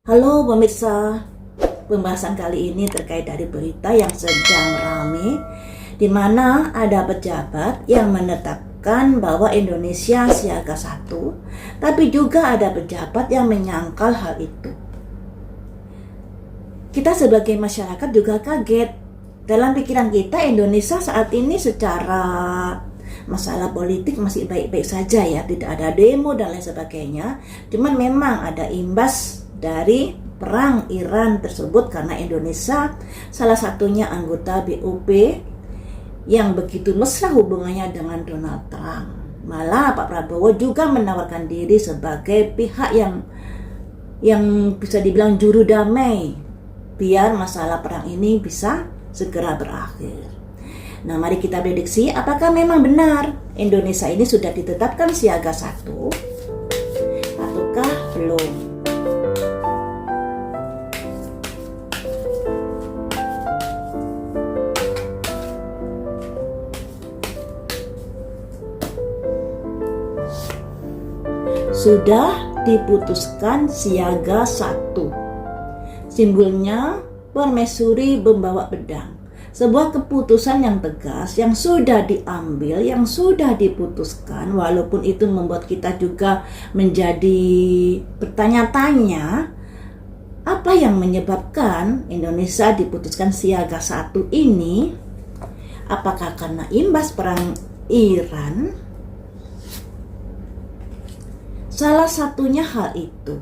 Halo pemirsa, pembahasan kali ini terkait dari berita yang sedang ramai, di mana ada pejabat yang menetapkan bahwa Indonesia siaga satu, tapi juga ada pejabat yang menyangkal hal itu. Kita sebagai masyarakat juga kaget. Dalam pikiran kita, Indonesia saat ini secara masalah politik masih baik-baik saja ya, tidak ada demo dan lain sebagainya. Cuman memang ada imbas dari perang Iran tersebut karena Indonesia salah satunya anggota BOP yang begitu mesra hubungannya dengan Donald Trump. Malah Pak Prabowo juga menawarkan diri sebagai pihak yang bisa dibilang juru damai biar masalah perang ini bisa segera berakhir. Nah, mari kita prediksi apakah memang benar Indonesia ini sudah ditetapkan siaga satu ataukah belum. Sudah diputuskan siaga satu. Simbolnya permaisuri membawa pedang. Sebuah keputusan yang tegas, yang sudah diambil, yang sudah diputuskan, walaupun itu membuat kita juga menjadi bertanya-tanya, apa yang menyebabkan Indonesia diputuskan siaga satu ini? Apakah karena imbas perang Iran? Salah satunya hal itu.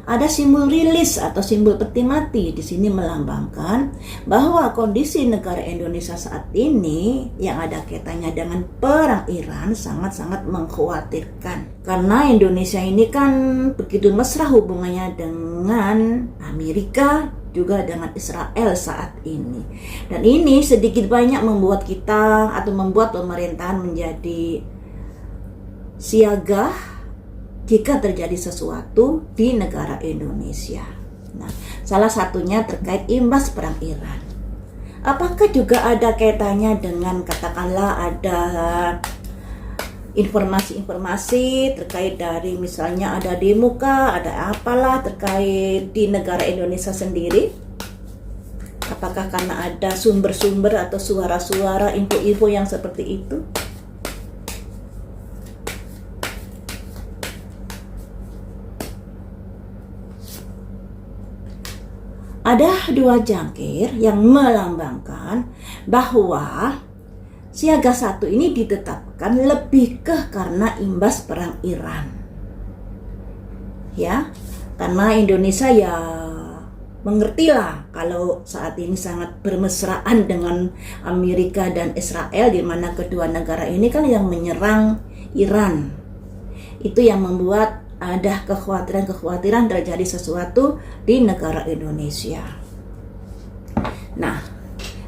Ada simbol rilis atau simbol peti mati di sini melambangkan bahwa kondisi negara Indonesia saat ini yang ada kaitannya dengan perang Iran sangat-sangat mengkhawatirkan. Karena Indonesia ini kan begitu mesra hubungannya dengan Amerika juga dengan Israel saat ini. Dan ini sedikit banyak membuat kita atau membuat pemerintahan menjadi siaga jika terjadi sesuatu di negara Indonesia. Nah, salah satunya terkait imbas perang Iran. Apakah juga ada kaitannya dengan katakanlah ada informasi-informasi terkait dari misalnya ada demo kah, ada apalah terkait di negara Indonesia sendiri? Apakah karena ada sumber-sumber atau suara-suara info-info yang seperti itu? Ada dua jangkir yang melambangkan bahwa siaga satu ini ditetapkan lebih ke karena imbas perang Iran. Ya, karena Indonesia ya mengertilah kalau saat ini sangat bermesraan dengan Amerika dan Israel, di mana kedua negara ini kan yang menyerang Iran. Itu yang membuat ada kekhawatiran terjadi sesuatu di negara Indonesia. Nah,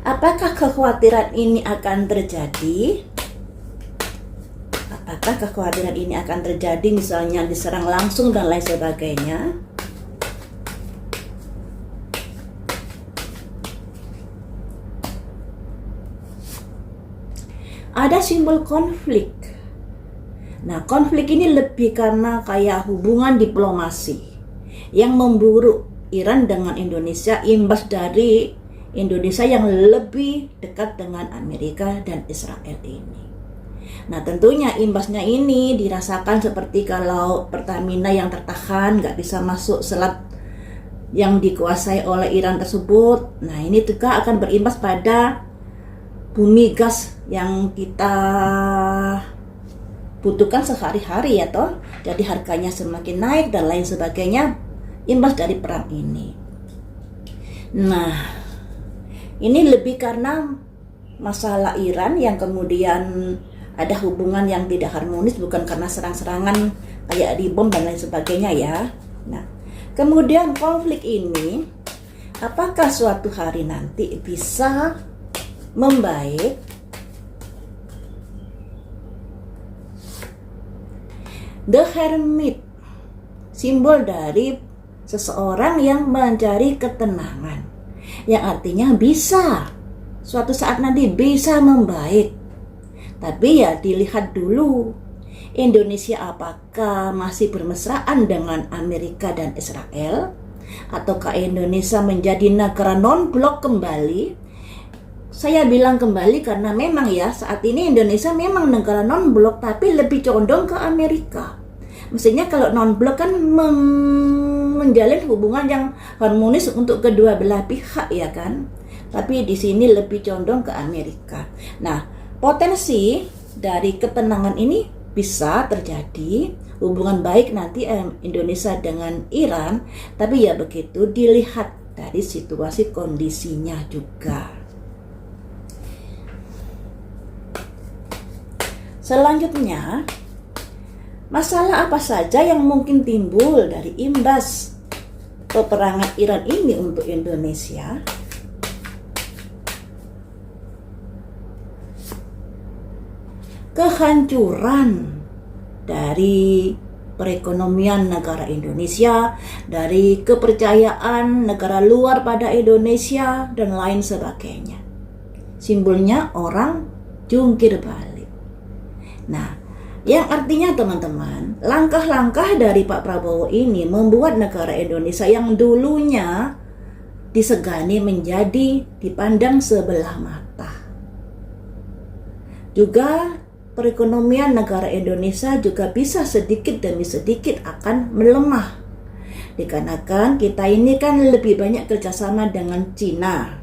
apakah kekhawatiran ini akan terjadi? Apakah kekhawatiran ini akan terjadi misalnya diserang langsung dan lain sebagainya? Ada simbol konflik. Nah, konflik ini lebih karena kayak hubungan diplomasi yang memburuk Iran dengan Indonesia, imbas dari Indonesia yang lebih dekat dengan Amerika dan Israel ini. Nah, tentunya imbasnya ini dirasakan seperti kalau Pertamina yang tertahan nggak bisa masuk selat yang dikuasai oleh Iran tersebut. Nah, ini juga akan berimbas pada bumi gas yang kita butuhkan sehari-hari ya toh, jadi harganya semakin naik dan lain sebagainya, imbas dari perang ini. Nah, ini lebih karena masalah Iran yang kemudian ada hubungan yang tidak harmonis, bukan karena serang-serangan kayak dibom dan lain sebagainya ya. Nah, kemudian konflik ini apakah suatu hari nanti bisa membaik? The Hermit, simbol dari seseorang yang mencari ketenangan, yang artinya bisa suatu saat nanti bisa membaik. Tapi ya dilihat dulu Indonesia apakah masih bermesraan dengan Amerika dan Israel, ataukah Indonesia menjadi negara non-blok kembali? Saya bilang kembali karena memang ya saat ini Indonesia memang negara non-blok tapi lebih condong ke Amerika. Mestinya kalau non-blok kan menjalin hubungan yang harmonis untuk kedua belah pihak ya kan. Tapi di sini lebih condong ke Amerika. Nah, potensi dari ketenangan ini bisa terjadi hubungan baik nanti Indonesia dengan Iran, tapi ya begitu dilihat dari situasi kondisinya juga. Selanjutnya, masalah apa saja yang mungkin timbul dari imbas peperangan Iran ini untuk Indonesia? Kehancuran dari perekonomian negara Indonesia, dari kepercayaan negara luar pada Indonesia, dan lain sebagainya. Simbolnya orang jungkir balik. Nah, yang artinya teman-teman, langkah-langkah dari Pak Prabowo ini membuat negara Indonesia yang dulunya disegani menjadi dipandang sebelah mata. Juga perekonomian negara Indonesia juga bisa sedikit demi sedikit akan melemah. Dikarenakan kita ini kan lebih banyak kerjasama dengan Cina.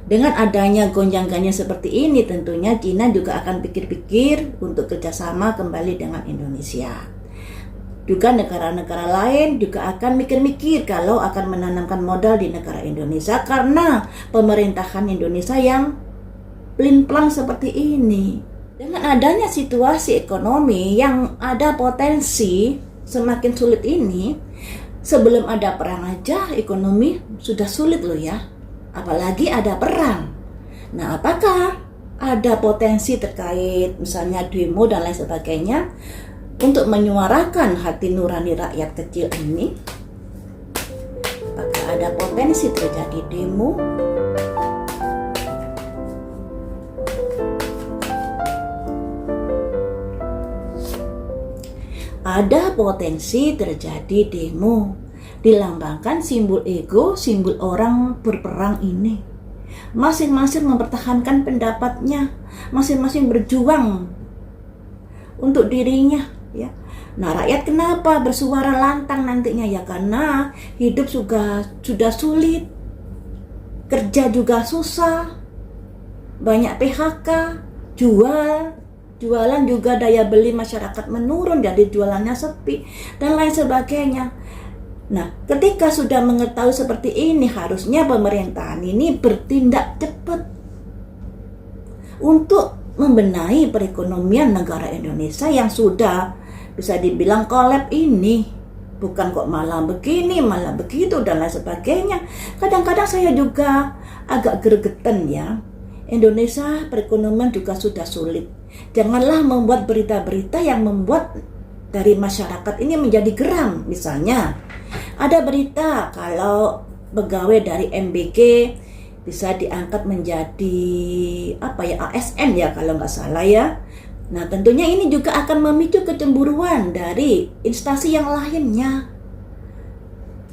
Dengan adanya gonjang-ganjing seperti ini tentunya Cina juga akan pikir-pikir untuk kerjasama kembali dengan Indonesia. Juga negara-negara lain juga akan mikir-mikir kalau akan menanamkan modal di negara Indonesia karena pemerintahan Indonesia yang pelin-pelan seperti ini. Dengan adanya situasi ekonomi yang ada potensi semakin sulit ini, sebelum ada perang aja ekonomi sudah sulit loh ya, apalagi ada perang. Nah, apakah ada potensi terkait misalnya demo dan lain sebagainya untuk menyuarakan hati nurani rakyat kecil ini? Apakah ada potensi terjadi demo? Ada potensi terjadi demo, dilambangkan simbol ego, simbol orang berperang ini. Masing-masing mempertahankan pendapatnya, masing-masing berjuang untuk dirinya, ya. Nah, rakyat kenapa bersuara lantang nantinya ya? Karena hidup sudah sulit, kerja juga susah, banyak PHK, jualan juga daya beli masyarakat menurun, jadi jualannya sepi dan lain sebagainya. Nah, ketika sudah mengetahui seperti ini, harusnya pemerintahan ini bertindak cepat untuk membenahi perekonomian negara Indonesia yang sudah bisa dibilang kolab ini. Bukan kok malah begini, malah begitu dan lain sebagainya. Kadang-kadang saya juga agak gregetan ya. Indonesia perekonomian juga sudah sulit. Janganlah membuat berita-berita yang membuat dari masyarakat ini menjadi geram. Misalnya, ada berita kalau pegawai dari MBG bisa diangkat menjadi ASN ya kalau nggak salah ya. Nah, tentunya ini juga akan memicu kecemburuan dari instansi yang lainnya.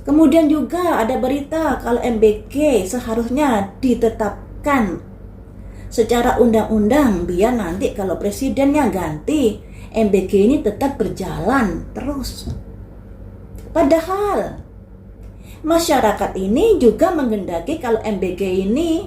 Kemudian juga ada berita kalau MBG seharusnya ditetapkan secara undang-undang biar nanti kalau presidennya ganti, MBG ini tetap berjalan terus. Padahal masyarakat ini juga menghendaki kalau MBG ini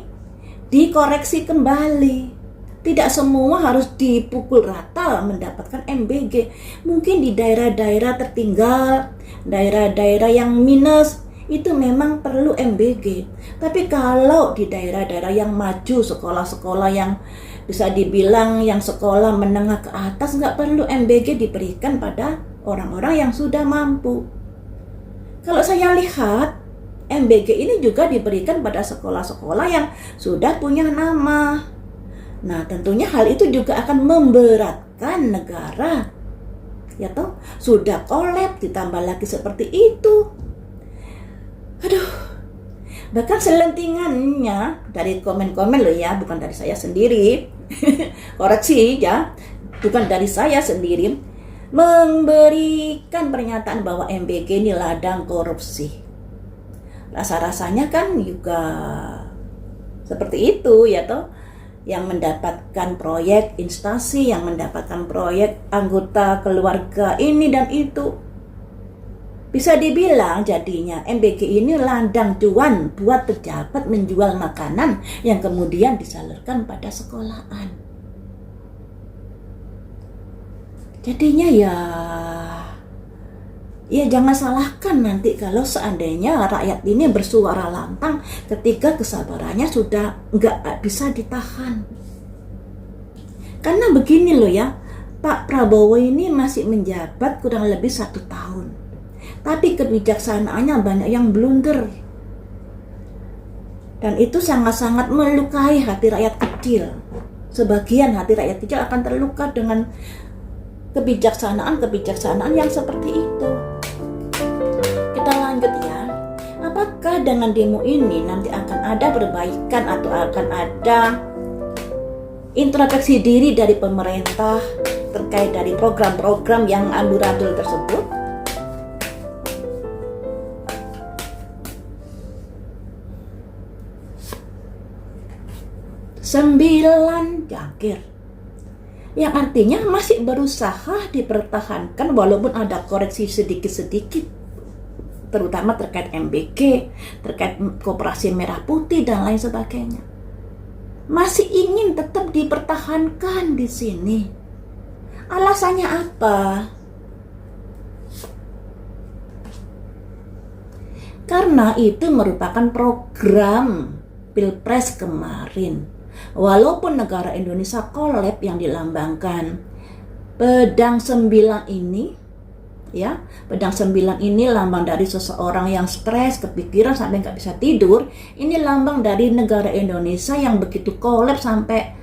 dikoreksi kembali. Tidak semua harus dipukul rata mendapatkan MBG. Mungkin di daerah-daerah tertinggal, daerah-daerah yang minus, itu memang perlu MBG. Tapi kalau di daerah-daerah yang maju, sekolah-sekolah yang bisa dibilang yang sekolah menengah ke atas, nggak perlu MBG diberikan pada orang-orang yang sudah mampu. Kalau saya lihat, MBG ini juga diberikan pada sekolah-sekolah yang sudah punya nama. Nah, tentunya hal itu juga akan memberatkan negara. Ya toh, sudah kolab ditambah lagi seperti itu. Aduh. Bahkan selentingannya dari komen-komen loh ya, bukan dari saya sendiri. Koreksi ya, bukan dari saya sendiri. Memberikan pernyataan bahwa MBG ini ladang korupsi. rasa-rasanya kan juga seperti itu ya toh, yang mendapatkan proyek instansi, yang mendapatkan proyek anggota keluarga ini dan itu. Bisa dibilang jadinya MBG ini ladang cuan buat pejabat menjual makanan yang kemudian disalurkan pada sekolahan. Jadinya ya jangan salahkan nanti kalau seandainya rakyat ini bersuara lantang ketika kesabarannya sudah nggak bisa ditahan. Karena begini loh ya, Pak Prabowo ini masih menjabat kurang lebih 1 tahun. Tapi kebijaksanaannya banyak yang blunder. Dan itu sangat-sangat melukai hati rakyat kecil. Sebagian hati rakyat kecil akan terluka dengan kebijaksanaan yang seperti itu. Kita lanjut ya. Apakah dengan demo ini nanti akan ada perbaikan atau akan ada introspeksi diri dari pemerintah terkait dari program-program yang amburadul tersebut? Sembilan jangkir, yang artinya masih berusaha dipertahankan walaupun ada koreksi sedikit-sedikit, terutama terkait MBG, terkait Koperasi Merah Putih dan lain sebagainya. Masih ingin tetap dipertahankan di sini. Alasannya apa? Karena itu merupakan program Pilpres kemarin. Walaupun negara Indonesia kolab yang dilambangkan pedang 9 ini, ya, pedang 9 ini lambang dari seseorang yang stres, kepikiran sampai nggak bisa tidur. Ini lambang dari negara Indonesia yang begitu kolab sampai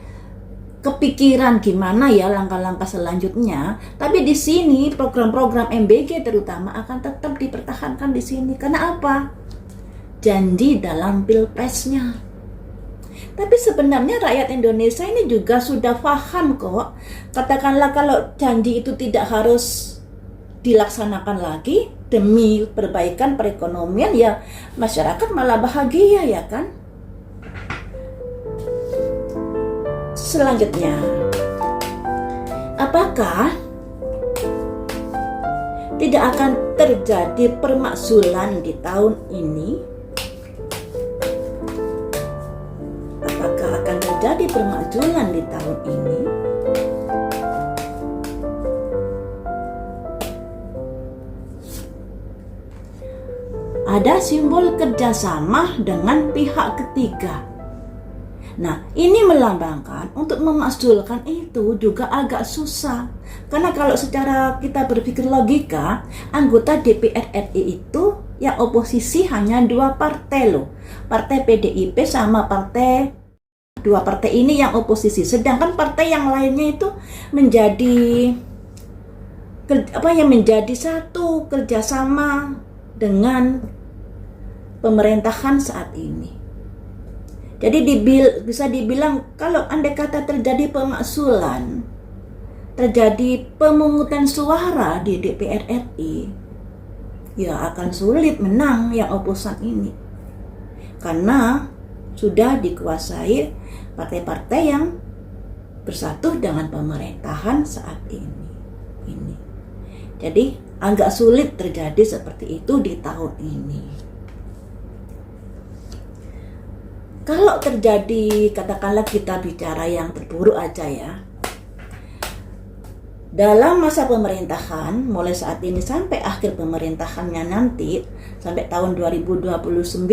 kepikiran gimana ya langkah-langkah selanjutnya. Tapi di sini program-program MBG terutama akan tetap dipertahankan di sini. Karena apa? Janji dalam pilpresnya. Tapi sebenarnya rakyat Indonesia ini juga sudah paham kok. Katakanlah kalau janji itu tidak harus dilaksanakan lagi demi perbaikan perekonomian, ya masyarakat malah bahagia ya kan. Selanjutnya, apakah tidak akan terjadi permakzulan di tahun ini? Apakah akan terjadi permakzulan di tahun ini? Ada simbol kerjasama dengan pihak ketiga. Nah, ini melambangkan untuk memakzulkan itu juga agak susah. Karena kalau secara kita berpikir logika, anggota DPR RI itu yang oposisi hanya 2 partai loh. Partai PDIP sama partai, 2 partai ini yang oposisi. Sedangkan partai yang lainnya itu menjadi menjadi satu kerjasama dengan pemerintahan saat ini. Jadi bisa dibilang kalau andai kata terjadi pemakzulan, terjadi pemungutan suara di DPR RI, ya akan sulit menang yang oposan ini. Karena sudah dikuasai partai-partai yang bersatu dengan pemerintahan saat ini. Jadi agak sulit terjadi seperti itu di tahun ini. Kalau terjadi, katakanlah kita bicara yang terburuk aja ya. Dalam masa pemerintahan, mulai saat ini sampai akhir pemerintahannya nanti, sampai tahun 2029,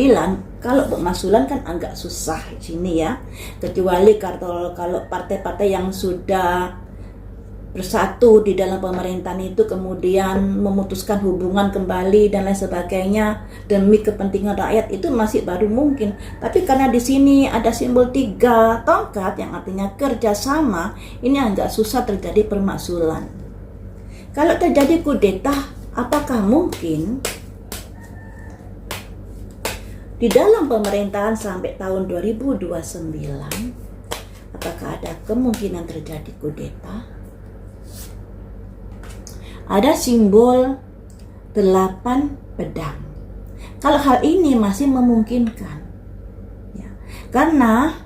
kalau pemakzulan kan agak susah di sini ya. Kecuali kalau partai-partai yang sudah bersatu di dalam pemerintahan itu kemudian memutuskan hubungan kembali dan lain sebagainya demi kepentingan rakyat, itu masih baru mungkin. Tapi karena di sini ada simbol 3 tongkat yang artinya kerjasama, ini agak susah terjadi permakzulan. Kalau terjadi kudeta, apakah mungkin di dalam pemerintahan sampai tahun 2029 apakah ada kemungkinan terjadi kudeta? Ada simbol 8 pedang. kalau hal ini masih memungkinkan, ya, karena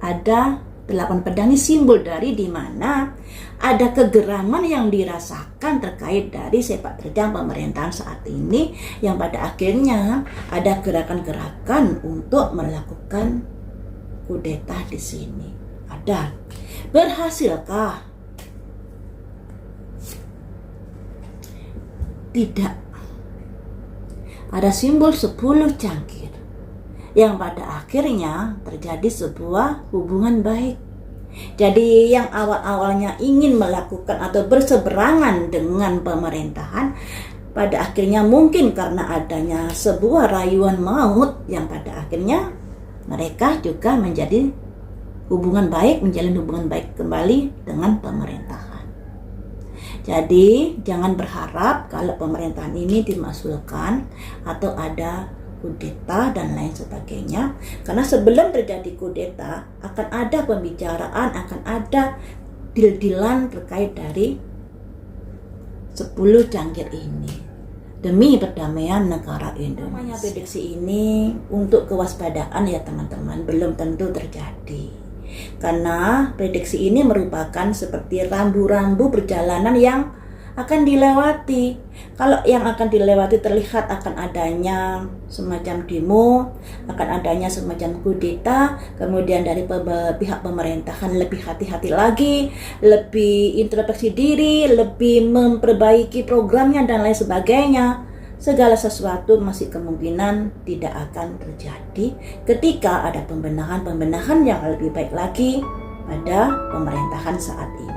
ada 8 pedang ini simbol dari di mana ada kegeraman yang dirasakan terkait dari sepak terjang pemerintahan saat ini, yang pada akhirnya ada gerakan-gerakan untuk melakukan kudeta di sini. Ada. Berhasilkah? Tidak. Ada simbol 10 cangkir yang pada akhirnya terjadi sebuah hubungan baik. Jadi yang awal-awalnya ingin melakukan atau berseberangan dengan pemerintahan, pada akhirnya mungkin karena adanya sebuah rayuan maut yang pada akhirnya mereka juga menjadi hubungan baik, menjalin hubungan baik kembali dengan pemerintahan. Jadi jangan berharap kalau pemerintahan ini dimakzulkan atau ada kudeta dan lain sebagainya, karena sebelum terjadi kudeta akan ada pembicaraan, akan ada deal-dealan terkait dari 10 cangkir ini demi perdamaian negara Indonesia. Prediksi ini untuk kewaspadaan ya teman-teman, belum tentu terjadi, karena prediksi ini merupakan seperti rambu-rambu perjalanan yang akan dilewati. Kalau yang akan dilewati terlihat akan adanya semacam demo, akan adanya semacam kudeta, kemudian dari pihak pemerintahan lebih hati-hati lagi, lebih introspeksi diri, lebih memperbaiki programnya dan lain sebagainya. Segala sesuatu masih kemungkinan tidak akan terjadi ketika ada pembenahan yang lebih baik lagi pada pemerintahan saat ini.